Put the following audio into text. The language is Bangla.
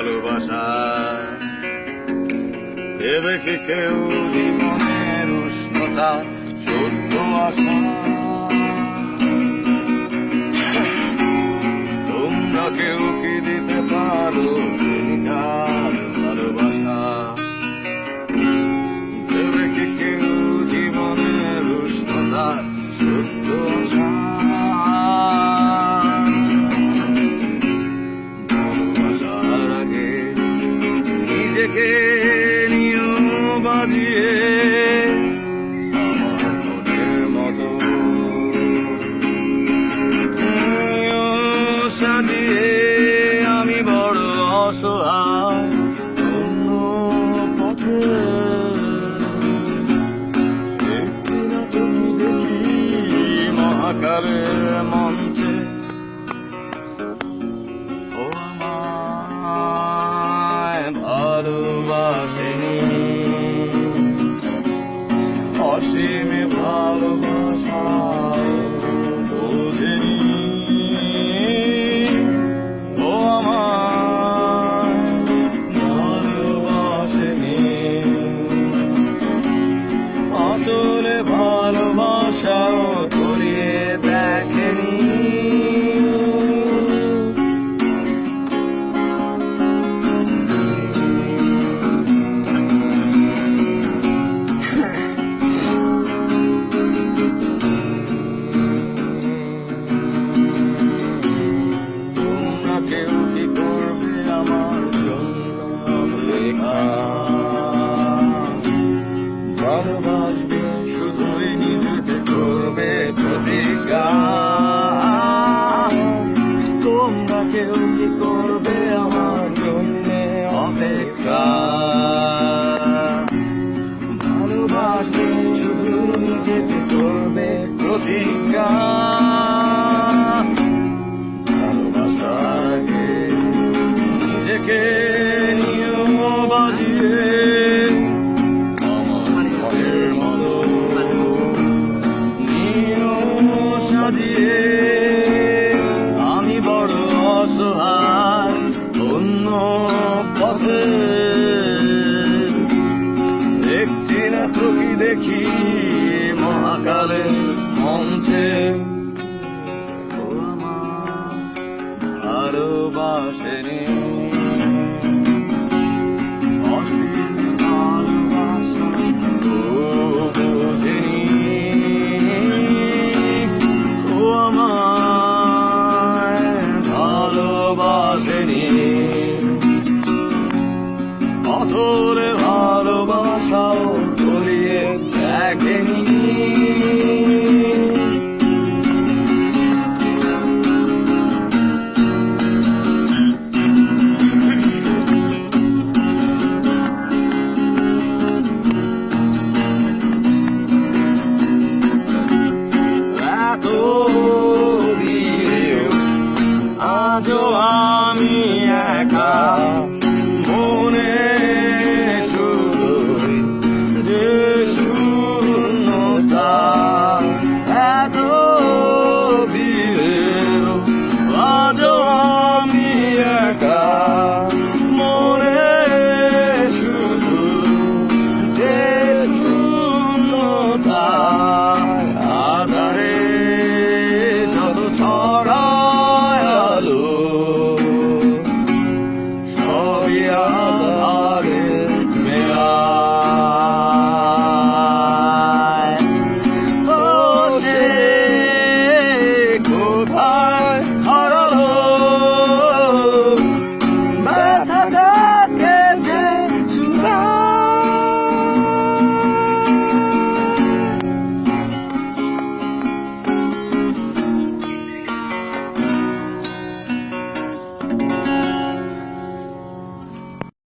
ভালোবাসা দেবে কি কেউ জীবনের উষ্ণতা সত্য আশা তোমরা কেউ কি দিতে পারো ভালোবাসা দেবে কি কেউ জীবনের উষ্ণতা সত্য আশা ভালোবাসার আগে নিজেকে নিও বাজিয়ে আমার মনের মতো সাজিয়ে আমি বড় অসহায় অন্য পথে তুমি দেখি মহাকালের মঞ্চে ও আমায় ভালোবাসেনি অসীম ভালোবাসা বোঝেনি ও আমায় ভালোবাসেনি অতলে ভালোবাসাও করিয়ে দেখেনি কেউ কি করবে আমার জন্য অপেক্ষা ভালোবাসবে শুধুই নিজেকে করবে প্রতিজ্ঞা তোমরা কেউ কি করবে আমার জন্য অপেক্ষা ভালোবাসবে শুধু নিজেকে করবে প্রতিজ্ঞা নিজেকে নিও বাজিয়ে আমার মনের মতো নিও সাজিয়ে আমি বড় অসহায় অন্য পথে দেখছি না তোকে দেখি মহাকালের মঞ্চে ভালোবাসেনি অসীম ভালোবাসা বোঝেনি ও আমায় ভালোবাসেনি অতলে ভালোবাসাও তলিয়ে দেখেনি আজও আমি একা